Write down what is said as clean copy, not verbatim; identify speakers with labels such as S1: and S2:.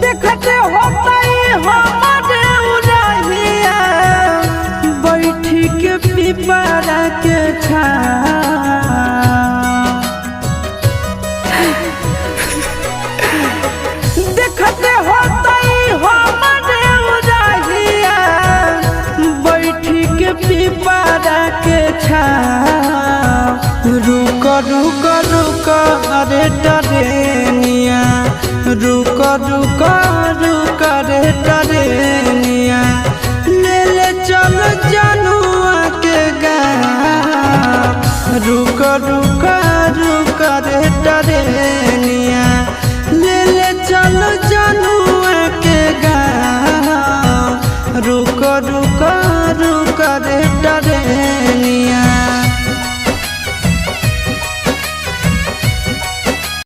S1: देखते होता हमारे उड़हिया बैठी के पिपरा के देखते होता हमारे उड़हिया बैठी के पिपरा के रुक रुक रुक अरे टरेनिया रुक रुक रुक रे टरेनिया ले ले चल जनुआ के गाँव रुक रुक रुक रे टरेनिया।